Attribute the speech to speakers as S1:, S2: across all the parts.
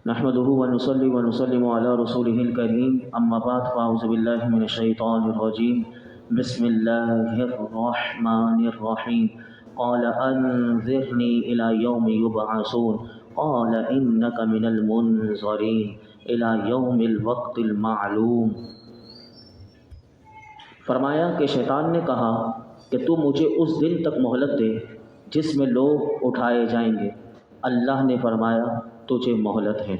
S1: نحمده ونصلي ونسلم على رسوله الكريم اما بعد فاعوذ بالله من الشيطان الرجيم بسم الله الرحمن الرحيم قال انذرني الى يوم يبعثون قال انك من المنظرين الى يوم الوقت المعلوم۔ فرمایا کہ شیطان نے کہا کہ تو مجھے اس دن تک مہلت دے جس میں لوگ اٹھائے جائیں گے۔ اللہ نے فرمایا تجھے مہلت ہے۔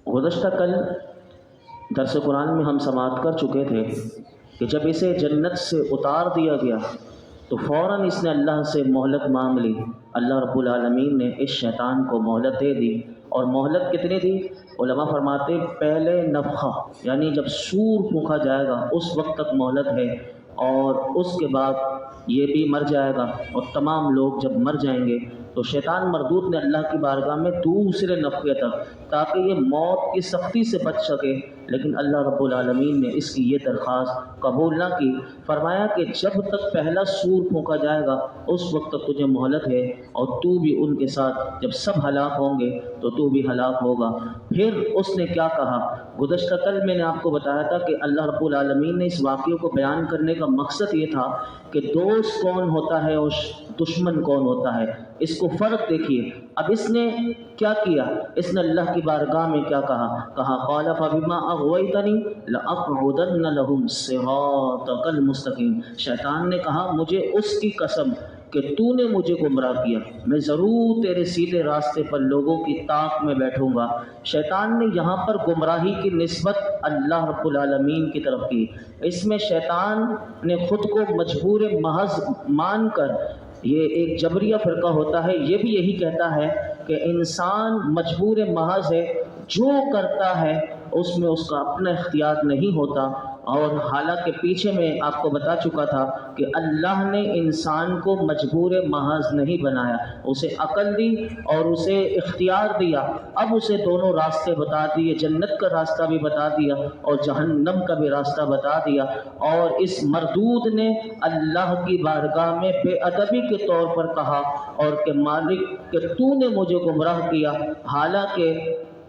S1: گزشتہ کل درس قرآن میں ہم سماعت کر چکے تھے کہ جب اسے جنت سے اتار دیا گیا تو فوراً اس نے اللہ سے مہلت مانگ لی۔ اللہ رب العالمین نے اس شیطان کو مہلت دے دی، اور مہلت کتنی دی؟ علماء فرماتے پہلے نفخہ یعنی جب سور پھونکا جائے گا اس وقت تک مہلت ہے، اور اس کے بعد یہ بھی مر جائے گا، اور تمام لوگ جب مر جائیں گے تو شیطان مردود نے اللہ کی بارگاہ میں دوسرے نفخے تک، تاکہ یہ موت کی سختی سے بچ سکے، لیکن اللہ رب العالمین نے اس کی یہ درخواست قبول نہ کی۔ فرمایا کہ جب تک پہلا سور پھونکا جائے گا اس وقت تک تجھے مہلت ہے، اور تو بھی ان کے ساتھ جب سب ہلاک ہوں گے تو تو بھی ہلاک ہوگا۔ پھر اس نے کیا کہا؟ گزشتہ کل میں نے آپ کو بتایا تھا کہ اللہ رب العالمین نے اس واقعے کو بیان کرنے کا مقصد یہ تھا کہ دوست کون ہوتا ہے اور دشمن کون ہوتا ہے، اس کو فرق دیکھیے۔ اب اس نے کیا کیا؟ اس نے اللہ کی بارگاہ میں کیا کہا؟ قال فبما اغویتنی لاقعدن لهم صراطک المستقیم۔ شیطان نے کہا مجھے اس کی قسم کہ تو نے مجھے گمراہ کیا، میں ضرور تیرے سیدھے راستے پر لوگوں کی طاق میں بیٹھوں گا۔ شیطان نے یہاں پر گمراہی کی نسبت اللہ رب العالمین کی طرف کی۔ اس میں شیطان نے خود کو مجبور محض مان کر، یہ ایک جبریہ فرقہ ہوتا ہے، یہ بھی یہی کہتا ہے کہ انسان مجبور محض ہے، جو کرتا ہے اس میں اس کا اپنا اختیار نہیں ہوتا۔ اور حالانکہ پیچھے میں آپ کو بتا چکا تھا کہ اللہ نے انسان کو مجبور محض نہیں بنایا، اسے عقل دی اور اسے اختیار دیا۔ اب اسے دونوں راستے بتا دیے، جنت کا راستہ بھی بتا دیا اور جہنم کا بھی راستہ بتا دیا، اور اس مردود نے اللہ کی بارگاہ میں بے ادبی کے طور پر کہا اور کہ مالک کہ تو نے مجھے گمراہ کیا۔ حالانکہ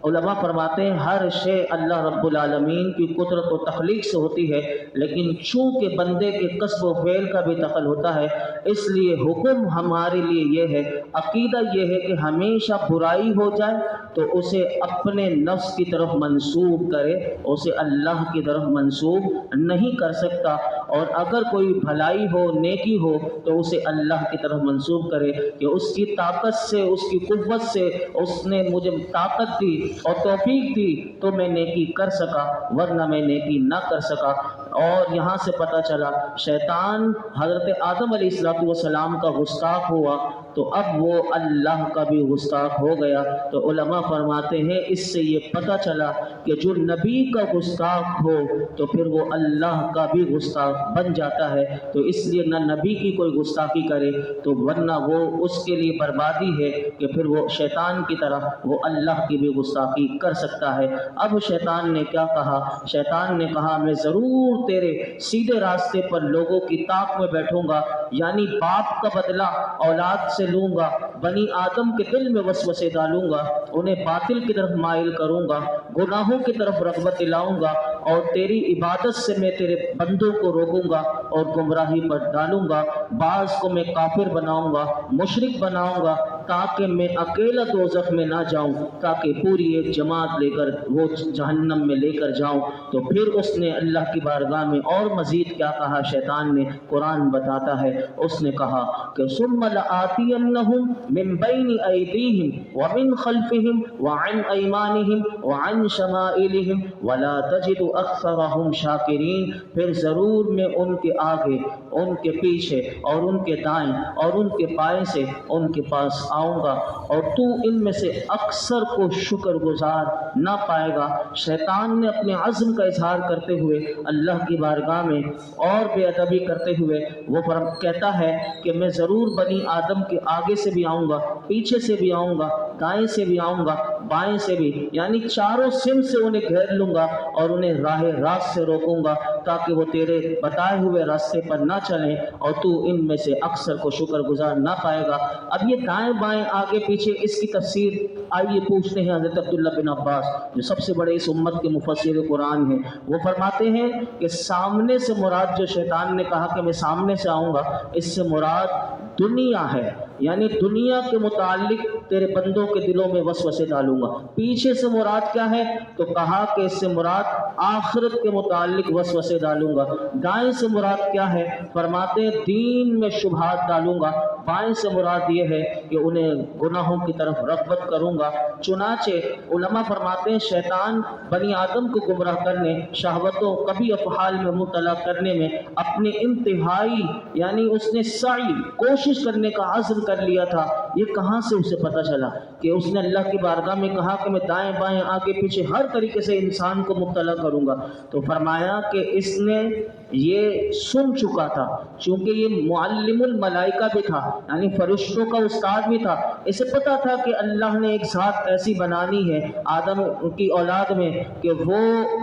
S1: علماء فرماتے ہیں ہر شے اللہ رب العالمین کی قدرت و تخلیق سے ہوتی ہے، لیکن چونکہ بندے کے کسب و فعل کا بھی دخل ہوتا ہے، اس لیے حکم ہمارے لیے یہ ہے، عقیدہ یہ ہے کہ ہمیشہ برائی ہو جائے تو اسے اپنے نفس کی طرف منسوب کرے، اسے اللہ کی طرف منسوب نہیں کر سکتا، اور اگر کوئی بھلائی ہو، نیکی ہو تو اسے اللہ کی طرف منسوب کرے کہ اس کی طاقت سے، اس کی قوت سے اس نے مجھے طاقت دی اور توفیق دی تو میں نیکی کر سکا، ورنہ میں نیکی نہ کر سکا۔ اور یہاں سے پتہ چلا شیطان حضرت آدم علیہ السلام کا گستاخ ہوا تو اب وہ اللہ کا بھی گستاخ ہو گیا۔ تو علماء فرماتے ہیں اس سے یہ پتہ چلا کہ جو نبی کا گستاخ ہو تو پھر وہ اللہ کا بھی گستاخ بن جاتا ہے، تو اس لیے نہ نبی کی کوئی گستاخی کرے تو ورنہ وہ اس کے لیے بربادی ہے کہ پھر وہ شیطان کی طرح وہ اللہ کی بھی گستاخی کر سکتا ہے۔ اب شیطان نے کیا کہا؟ شیطان نے کہا میں ضرور تیرے سیدھے راستے پر لوگوں کی طاق میں بیٹھوں گا، یعنی باپ کا بدلہ اولاد سے لوں گا، بنی آدم کے دل میں وسوسے ڈالوں گا، انہیں باطل کی طرف مائل کروں گا، گناہوں کی طرف رغبت دلاؤں گا، اور تیری عبادت سے میں تیرے بندوں کو روکوں گا اور گمراہی پر ڈالوں گا۔ بعض کو میں کافر بناؤں گا، مشرک بناؤں گا، تاکہ میں اکیلا دوزخ میں نہ جاؤں، تاکہ پوری ایک جماعت لے کر وہ جہنم میں لے کر جاؤں۔ تو پھر اس نے اللہ کی بارگاہ میں اور مزید کیا کہا؟ شیطان نے، قرآن بتاتا ہے، اس نے کہا کہ ثم لآتینہم من بین ایدیہم ومن خلفہم وعن ایمانہم وعن شمائلہم ولا تجد اکثرہم شاکرین۔ پھر ضرور میں ان کے آگے، ان کے پیچھے اور ان کے دائیں اور ان کے بائیں سے ان کے پاس آؤں گا، اور تو ان میں سے اکثر کو شکر گزار نہ پائے گا۔ شیطان نے اپنے عزم کا اظہار کرتے ہوئے اللہ کی بارگاہ میں اور بے ادبی کرتے ہوئے وہ کہتا ہے کہ میں ضرور بنی آدم کے آگے سے بھی آؤں گا، پیچھے سے بھی آؤں گا، دائیں سے بھی آؤں گا، بائیں سے بھی، یعنی چاروں سمت سے انہیں گھیر لوں گا اور انہیں راہ راست سے روکوں گا، تاکہ وہ تیرے بتائے ہوئے راستے پر نہ چلیں اور تو ان میں سے اکثر کو شکر گزار نہ پائے گا۔ اب یہ دائیں بائیں آگے پیچھے اس کی تفسیر آئیے پوچھتے ہیں حضرت عبداللہ بن عباس جو سب سے بڑے اس امت کے مفسر قرآن ہیں۔ وہ فرماتے ہیں کہ سامنے سے مراد جو شیطان نے کہا کہ میں سامنے سے آؤں گا، اس سے مراد دنیا ہے، یعنی دنیا کے متعلق تیرے بندوں کے دلوں میں وسوسے ڈالوں گا۔ پیچھے سے مراد کیا ہے؟ تو کہا کہ اس سے مراد آخرت کے متعلق وسوسے ڈالوں گا۔ دائیں سے مراد کیا ہے؟ فرماتے ہیں دین میں شبہات ڈالوں گا۔ بائیں سے مراد یہ ہے کہ انہیں گناہوں کی طرف رغبت کروں گا۔ چنانچہ علماء فرماتے ہیں شیطان بنی آدم کو گمراہ کرنے، شہوتوں کبھی افعال میں مبتلا کرنے میں اپنے انتہائی یعنی اس نے سعی کوشش کرنے کا عزم کر لیا تھا۔ یہ کہاں سے اسے پتہ چلا کہ اس نے اللہ کی بارگاہ میں کہا کہ میں دائیں بائیں آگے پیچھے ہر طریقے سے انسان کو مبتلا کروں گا؟ تو فرمایا کہ اس نے یہ سن چکا تھا، چونکہ یہ معلم الملائکہ بھی تھا، یعنی فرشتوں کا استاد بھی تھا۔ اسے پتا تھا کہ اللہ نے ایک ذات ایسی بنانی ہے آدم کی اولاد میں کہ وہ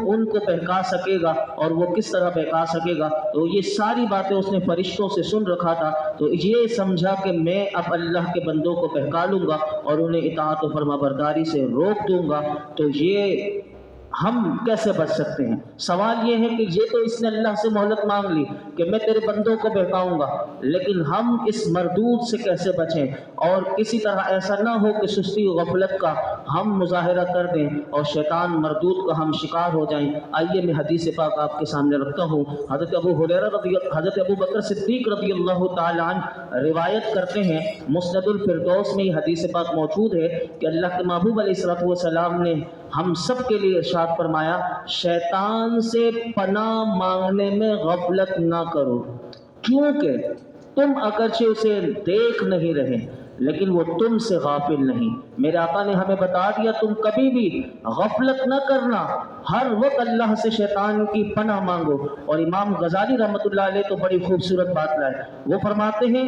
S1: ان کو بہکا سکے گا، اور وہ کس طرح بہکا سکے گا۔ تو یہ ساری باتیں اس نے فرشتوں سے سن رکھا تھا، تو یہ سمجھا کہ میں اب اللہ کے بندوں کو بہکا لوں گا اور انہیں اطاعت و فرما برداری سے روک دوں گا۔ تو یہ ہم کیسے بچ سکتے ہیں؟ سوال یہ ہے کہ یہ تو اس نے اللہ سے مہلت مانگ لی کہ میں تیرے بندوں کو بہکاؤں گا، لیکن ہم اس مردود سے کیسے بچیں اور کسی طرح ایسا نہ ہو کہ سستی و غفلت کا ہم مظاہرہ کر دیں اور شیطان مردود کا ہم شکار ہو جائیں۔ آئیے میں حدیث پاک آپ کے سامنے رکھتا ہوں۔ حضرت ابو بکر صدیق رضی اللہ تعالی عنہ روایت کرتے ہیں، مسند الفردوس میں یہ حدیث پاک موجود ہے کہ اللہ کے محبوب علیہ الصلوۃ والسلام نے ہم سب کے لیے ارشاد فرمایا، شیطان سے پناہ مانگنے میں غفلت نہ کرو، کیونکہ تم اگرچہ اسے دیکھ نہیں رہے لیکن وہ تم سے غافل نہیں۔ میرے آقا نے ہمیں بتا دیا تم کبھی بھی غفلت نہ کرنا، ہر وقت اللہ سے شیطان کی پناہ مانگو۔ اور امام غزالی رحمۃ اللہ علیہ تو بڑی خوبصورت بات لائے، وہ فرماتے ہیں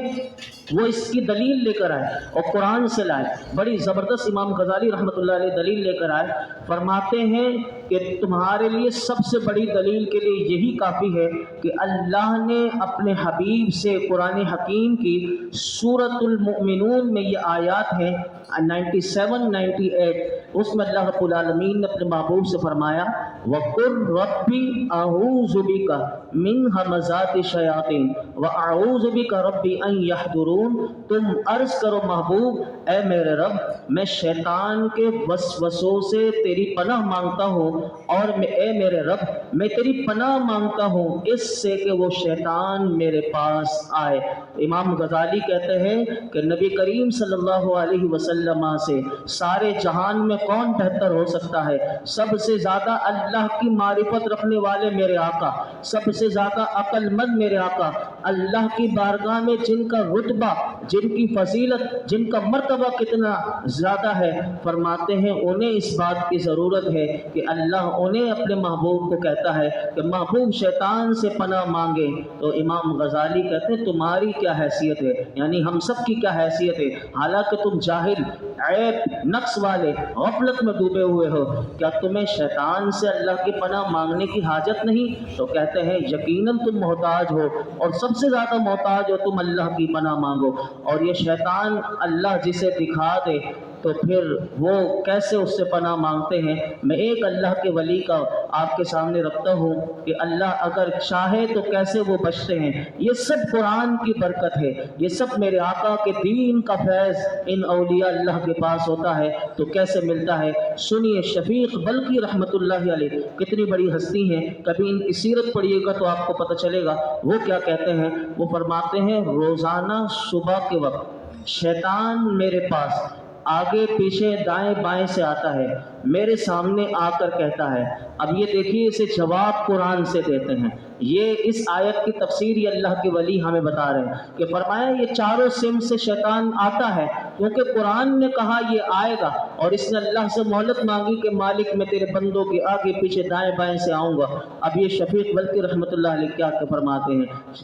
S1: وہ اس کی دلیل لے کر آئے اور قرآن سے لائے، بڑی زبردست امام غزالی رحمۃ اللہ علیہ دلیل لے کر آئے۔ فرماتے ہیں کہ تمہارے لیے سب سے بڑی دلیل کے لیے یہی کافی ہے کہ اللہ نے اپنے حبیب سے قرآن حکیم کی سورۃ المؤمنون میں یہ آیات ہیں 97 98، اس میں اللہ رب العالمین نے اپنے محبوب سے فرمایا وَقُلْ رَبِّ أَعُوذُ بِكَ مِنْ ہَمَزَاتِ الشَّيَاطِينِ وَأَعُوذُ بِكَ رَبِّ أَنْ يَحْضُرُونَ۔ تم عرض کرو محبوب، اے میرے رب میں شیطان کے وسوسوں سے تیری پناہ مانگتا ہوں، اور اے میرے رب میں تیری پناہ مانگتا ہوں اس سے کہ وہ شیطان میرے پاس آئے۔ امام غزالی کہتے ہیں کہ نبی کریم صلی اللہ علیہ وسلم سے سارے جہان میں کون بہتر ہو سکتا ہے؟ سب سے زیادہ اللہ کی معرفت رکھنے والے میرے آقا، سب سے زیادہ عقل مند میرے آقا، اللہ کی بارگاہ میں جن کا رتبہ، جن کی فضیلت، جن کا مرتبہ کتنا زیادہ ہے، فرماتے ہیں انہیں اس بات کی ضرورت ہے کہ اللہ انہیں اپنے محبوب کو کہتا ہے کہ محبوب شیطان سے پناہ مانگے۔ تو امام غزالی کہتے ہیں تمہاری کیا حیثیت ہے، یعنی ہم سب کی کیا حیثیت ہے، حالانکہ تم جاہل، عیب، نقص والے، غفلت میں ڈوبے ہوئے ہو، کیا تمہیں شیطان سے اللہ کی پناہ مانگنے کی حاجت نہیں؟ تو کہتے ہیں یقیناً تم محتاج ہو، اور سب سے زیادہ محتاج ہو تم اللہ کی پناہ مانگو۔ اور یہ شیطان اللہ جسے دکھا دے تو پھر وہ کیسے اس سے پناہ مانگتے ہیں؟ میں ایک اللہ کے ولی کا آپ کے سامنے رکھتا ہوں کہ اللہ اگر چاہے تو کیسے وہ بچتے ہیں۔ یہ سب قرآن کی برکت ہے، یہ سب میرے آقا کے دین کا فیض ان اولیاء اللہ کے پاس ہوتا ہے تو کیسے ملتا ہے۔ سنیے شفیق بلخی رحمۃ اللہ علیہ کتنی بڑی ہستی ہیں، کبھی ان کی سیرت پڑھیے گا تو آپ کو پتہ چلے گا وہ کیا کہتے ہیں۔ وہ فرماتے ہیں روزانہ صبح کے وقت شیطان میرے پاس آگے پیچھے دائیں بائیں سے آتا ہے، میرے سامنے آ کر کہتا ہے، اب یہ دیکھیے اسے جواب قرآن سے دیتے ہیں۔ یہ اس آیت کی تفسیر یہ اللہ کے ولی ہمیں بتا رہے ہیں کہ فرمایا یہ چاروں سمت سے شیطان آتا ہے، کیونکہ قرآن نے کہا یہ آئے گا، اور اس نے اللہ سے مہلت مانگی کہ مالک میں تیرے بندوں کے آگے پیچھے دائیں بائیں سے آؤں گا۔ اب یہ شفیق بلخی رحمۃ اللہ علیہ کیا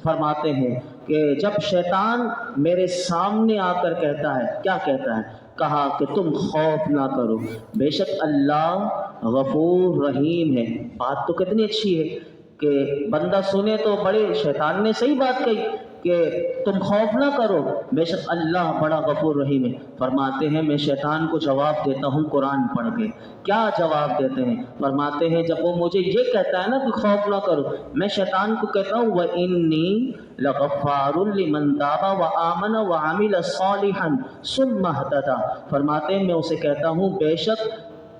S1: فرماتے ہیں کہ جب شیطان میرے سامنے آ کر کہتا ہے، کیا کہتا ہے؟ کہا کہ تم خوف نہ کرو، بے شک اللہ غفور رحیم ہے۔ بات تو کتنی اچھی ہے، کہ بندہ سنے تو بڑے شیطان نے صحیح بات کہی کہ تم خوف نہ کرو، بے شک اللہ بڑا غفور رحیم ہے۔ فرماتے ہیں میں شیطان کو جواب دیتا ہوں قرآن پڑھ کے۔ کیا جواب دیتے ہیں؟ فرماتے ہیں جب وہ مجھے یہ کہتا ہے نا کہ خوف نہ کرو، میں شیطان کو کہتا ہوں وَإِنِّي لَغَفَّارٌ لِمَن تَابَ وَآمَنَ وَعَمِلَ صَالِحًا ثُمَّ اهْتَدَىٰ۔ فرماتے ہیں میں اسے کہتا ہوں بے شک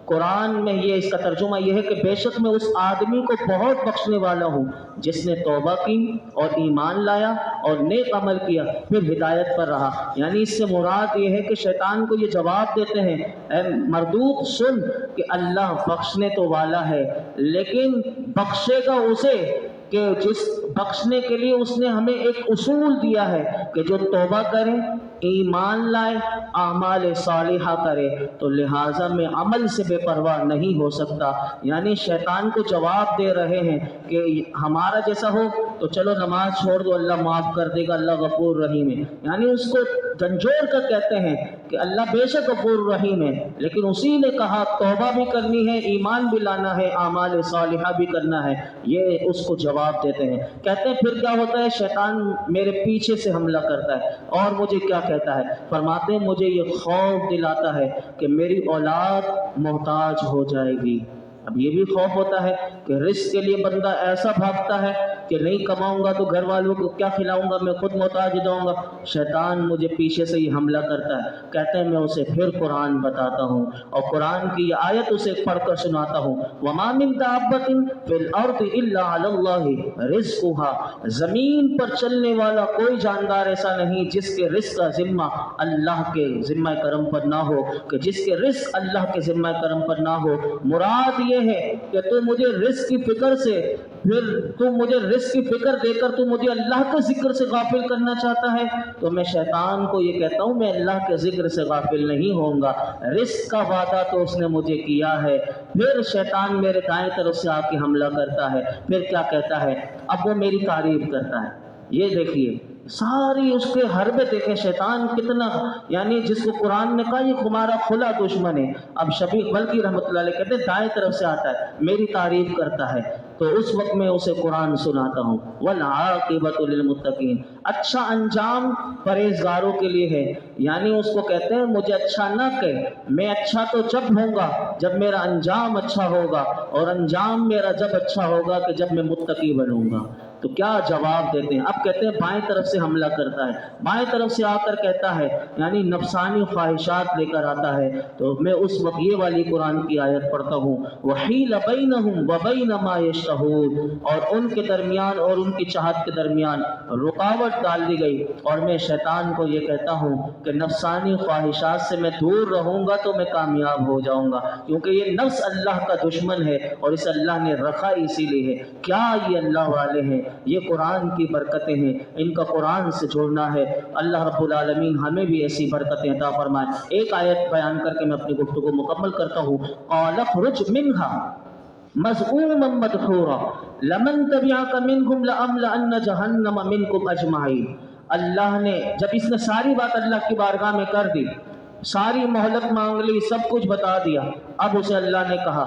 S1: قرآن میں یہ اس کا ترجمہ یہ ہے کہ بے شک میں اس آدمی کو بہت بخشنے والا ہوں جس نے توبہ کی اور ایمان لایا اور نیک عمل کیا پھر ہدایت پر رہا۔ یعنی اس سے مراد یہ ہے کہ شیطان کو یہ جواب دیتے ہیں اے مردود سن کہ اللہ بخشنے تو والا ہے، لیکن بخشے گا اسے کہ جس بخشنے کے لیے اس نے ہمیں ایک اصول دیا ہے کہ جو توبہ کرے، ایمان لائے، اعمال صالحہ کرے، تو لہٰذا میں عمل سے بے پرواہ نہیں ہو سکتا۔ یعنی شیطان کو جواب دے رہے ہیں کہ ہمارا جیسا ہو تو چلو نماز چھوڑ دو، اللہ معاف کر دے گا، اللہ غفور رحیم ہے۔ یعنی اس کو جھنجھوڑ کر کہتے ہیں کہ اللہ بے شک غفور رحیم ہے، لیکن اسی نے کہا توبہ بھی کرنی ہے، ایمان بھی لانا ہے، اعمال صالحہ بھی کرنا ہے۔ یہ اس کو جواب دیتے ہیں۔ کہتے ہیں پھر کیا ہوتا ہے؟ شیطان میرے پیچھے سے حملہ کرتا ہے اور مجھے کیا کہتا ہے؟ فرماتے ہیں مجھے یہ خوف دلاتا ہے کہ میری اولاد محتاج ہو جائے گی۔ اب یہ بھی خوف ہوتا ہے کہ رزق کے لیے بندہ ایسا بھاگتا ہے کہ نہیں کماؤں گا تو گھر والوں کو کیا کھلاؤں گا، میں خود محتاج ہو جاؤں گا۔ شیطان مجھے پیچھے سے یہ حملہ کرتا ہے۔ کہتے ہیں میں اسے پھر قرآن بتاتا ہوں اور قرآن کی یہ آیت اسے پڑھ کر سناتا ہوں وَمَا مِن دَابَّةٍ فِي الْأَرْضِ إِلَّا عَلَى اللَّهِ رِزْقُهَا۔ زمین پر چلنے والا کوئی جاندار ایسا نہیں جس کے رزق کا ذمہ اللہ کے ذمہ کرم پر نہ ہو، کہ جس کے رزق اللہ کے ذمہ کرم پر نہ ہو۔ مراد یہ ہے کہ تو مجھے رزق کی فکر سے پھر تو مجھے رزق کی فکر دے کر تو مجھے اللہ کے ذکر سے غافل کرنا چاہتا ہے، تو میں شیطان کو یہ کہتا ہوں میں اللہ کے ذکر سے غافل نہیں ہوں گا۔ رزق کا وعدہ تو اس نے مجھے کیا ہے۔ پھر شیطان میرے دائیں طرف سے آ کے حملہ کرتا ہے۔ پھر کیا کہتا ہے؟ اب وہ میری تعریف کرتا ہے۔ یہ دیکھیے ساری اس کے حربے دیکھیں شیطان کتنا، یعنی جس کو قرآن نے کہا یہ تمہارا کھلا دشمن ہے۔ اب شفیق بلخی رحمۃ اللہ علیہ کہتے ہیں دائیں طرف سے آتا ہے، میری تعریف کرتا ہے، تو اس وقت میں اسے قرآن سناتا ہوں والعاقبۃ للمتقین۔ اچھا انجام پرہیزگاروں کے لیے ہے۔ یعنی اس کو کہتے ہیں مجھے اچھا نہ کہ میں اچھا تو جب ہوں گا جب میرا انجام اچھا ہوگا، اور انجام میرا جب اچھا ہوگا کہ جب میں متقی بنوں گا۔ تو کیا جواب دیتے ہیں؟ اب کہتے ہیں بائیں طرف سے حملہ کرتا ہے، بائیں طرف سے آ کر کہتا ہے، یعنی نفسانی خواہشات لے کر آتا ہے۔ تو میں اس وقت یہ والی قرآن کی آیت پڑھتا ہوں وَحِيلَ بَيْنَهُمْ وَبَيْنَ مَا يَشْتَهُونَ، اور ان کے درمیان اور ان کی چاہت کے درمیان رکاوٹ ڈال دی گئی، اور میں شیطان کو یہ کہتا ہوں کہ نفسانی خواہشات سے میں دور رہوں گا تو میں کامیاب ہو جاؤں گا، کیونکہ یہ نفس اللہ کا دشمن ہے اور اسے اللہ نے رکھا اسی لیے ہے۔ کیا یہ اللہ والے ہیں؟ یہ قرآن کی برکتیں ہیں، ان کا قرآن سے جڑنا ہے۔ اللہ رب العالمین ہمیں بھی ایسی برکتیں عطا فرمائے۔ ایک آیت بیان کر کے میں اپنی گفتگو مکمل کرتا ہوں۔ قَالَ اخْرُجْ مِنْهَا مَذْءُومًا مَدْحُورًا لَمَن تَبِعَكَ مِنْهُمْ لَأَمْلَأَنَّ جَهَنَّمَ مِنْكُمْ أَجْمَعِينَ۔ اللہ نے جب اس نے ساری بات اللہ کی بارگاہ میں کر دی، ساری مہلت مانگ لی، سب کچھ بتا دیا، اب اسے اللہ نے کہا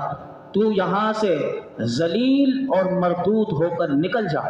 S1: تو یہاں سے ذلیل اور مردود ہو کر نکل جا،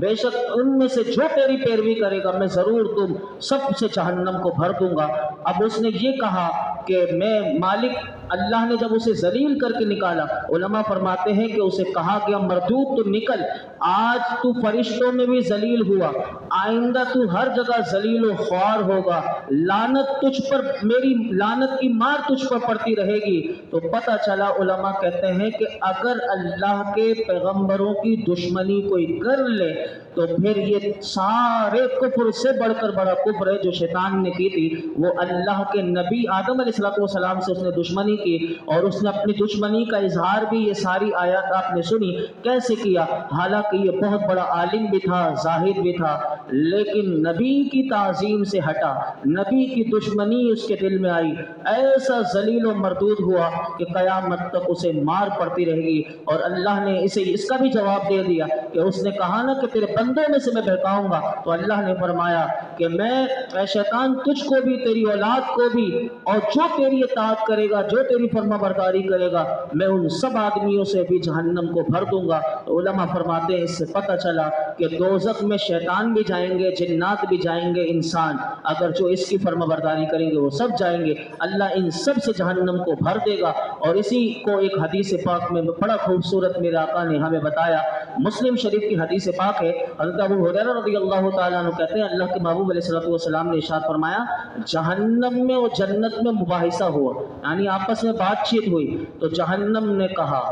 S1: بے شک ان میں سے جو تیری پیروی کرے گا میں ضرور تم سب سے جہنم کو بھر دوں گا۔ اب اس نے یہ کہا کہ میں مالک، اللہ نے جب اسے ذلیل کر کے نکالا، علماء فرماتے ہیں کہ اسے کہا گیا مردود تو نکل، آج تو فرشتوں میں بھی ذلیل ہوا، آئندہ تو ہر جگہ ذلیل و خوار ہوگا، لعنت تجھ پر، میری لعنت کی مار تجھ پر پڑتی رہے گی۔ تو پتہ چلا، علماء کہتے ہیں کہ اگر اللہ کے پیغمبروں کی دشمنی کوئی کر لے تو پھر یہ سارے کفر سے بڑھ کر بڑا کفر ہے جو شیطان نے کی تھی۔ وہ اللہ کے نبی آدم علیہ السلام سے اس نے دشمنی کی، اور اس نے اپنی دشمنی کا اظہار بھی یہ ساری آیات آپ نے سنی کیسے کیا۔ حالانکہ یہ بہت بڑا عالم بھی تھا، زاہد بھی تھا، لیکن نبی کی تعظیم سے ہٹا، نبی کی دشمنی اس کے دل میں آئی، ایسا ذلیل و مردود ہوا کہ قیامت تک اسے مار پڑتی رہے گی۔ اور اللہ نے اسے اس کا بھی جواب دے دیا کہ اس نے کہا نا کہ تیرے بندوں میں سے میں بہکاؤں گا، تو اللہ نے فرمایا کہ میں اے شیطان تجھ کو بھی تیری اولاد کو بھی اور جو تیری اطاعت کرے گا جو تیری فرما برداری کرے گا میں ان سب آدمیوں سے بھی جہنم کو بھر دوں گا۔ علماء فرماتے ہیں اس سے پتہ چلا کہ دوزخ میں شیطان بھی جائیں گے، جنات بھی جائیں گے، انسان اگر جو اس کی فرما برداری کریں گے وہ سب جائیں گے، اللہ ان سب سے جہنم کو بھر دے گا۔ اور اسی کو ایک حدیث پاک میں بڑا خوبصورت میرے آقا نے ہمیں بتایا، مسلم شریف کی حدیث پاک ہے، حضرت ابو ہریرہ رضی اللہ تعالیٰ عنہ کہتے ہیں اللہ کے محبوب علیہ الصلوۃ والسلام نے ارشاد فرمایا جہنم میں اور جنت میں مباحثہ ہوا، یعنی آپس میں بات چیت ہوئی تو جہنم نے کہا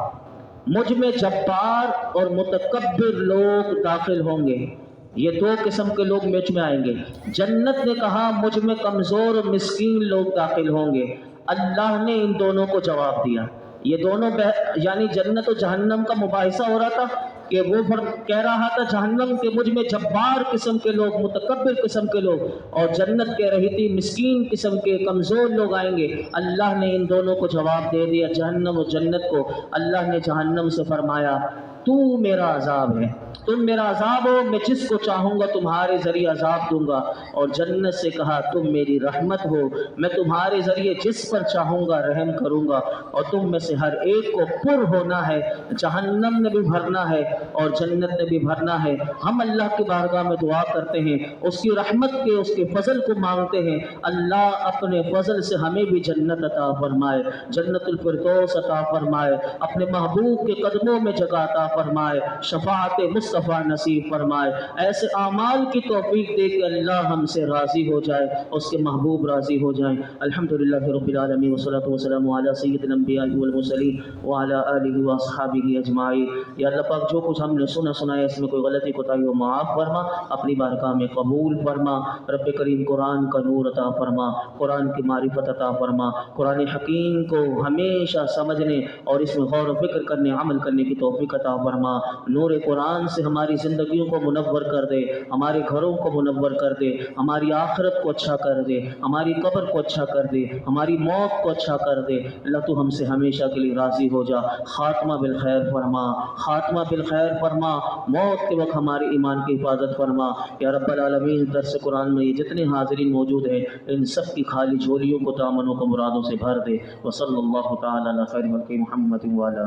S1: مجھ میں جبار اور متکبر لوگ داخل ہوں گے، یہ دو قسم کے لوگ مجھ میں آئیں گے۔ جنت نے کہا مجھ میں کمزور اور مسکین لوگ داخل ہوں گے۔ اللہ نے ان دونوں کو جواب دیا، یہ دونوں یعنی جنت و جہنم کا مباحثہ ہو رہا تھا کہ وہ کہہ رہا تھا جہنم کے مجھ میں جبار قسم کے لوگ، متکبر قسم کے لوگ، اور جنت کہہ رہی تھی مسکین قسم کے کمزور لوگ آئیں گے۔ اللہ نے ان دونوں کو جواب دے دیا، جہنم و جنت کو۔ اللہ نے جہنم سے فرمایا تو میرا عذاب ہے، تم میرا عذاب ہو، میں جس کو چاہوں گا تمہارے ذریعے عذاب دوں گا۔ اور جنت سے کہا تم میری رحمت ہو، میں تمہارے ذریعے جس پر چاہوں گا رحم کروں گا، اور تم میں سے ہر ایک کو پر ہونا ہے، جہنم نے بھی بھرنا ہے اور جنت نے بھی بھرنا ہے۔ ہم اللہ کی بارگاہ میں دعا کرتے ہیں، اس کی رحمت کے، اس کے فضل کو مانگتے ہیں، اللہ اپنے فضل سے ہمیں بھی جنت عطا فرمائے، جنت الفردوس عطا فرمائے، اپنے محبوب کے قدموں میں جگہ عطا فرمائے، شفاعت مصطفیٰ نصیب فرمائے، ایسے اعمال کی توفیق دے کہ اللہ ہم سے راضی ہو جائے، اس کے محبوب راضی ہو جائیں۔ الحمدللہ رب العالمین والصلاۃ والسلام علی سید الانبیاء والمرسلین وعلی آلہ واصحابہ اجمعین۔ یا اللہ پاک جو کچھ ہم نے سنا ہے اس میں کوئی غلطی کوتاہی ہو معاف فرما، اپنی بارگاہ میں قبول فرما۔ رب کریم قرآن کا نور عطا فرما، قرآن کی معرفت عطا فرما، قرآن حکیم کو ہمیشہ سمجھنے اور اس میں غور و فکر کرنے، عمل کرنے کی توفیق عطا فرما۔ نور قرآن سے ہماری زندگیوں کو منور کر دے، ہمارے گھروں کو منور کر دے، ہماری آخرت کو اچھا کر دے، ہماری قبر کو اچھا کر دے، ہماری موت کو اچھا کر دے۔ اللہ تو ہم سے ہمیشہ کے لیے راضی ہو جا، خاتمہ بالخیر فرما، خاتمہ بالخیر فرما، موت کے وقت ہمارے ایمان کی حفاظت فرما۔ یا رب العالمین درس قرآن میں یہ جتنے حاضرین موجود ہیں ان سب کی خالی جھولیوں کو، دامنوں کو مرادوں سے بھر دے۔ وصلی اللہ تعالی علی خیر خلق محمد وعلی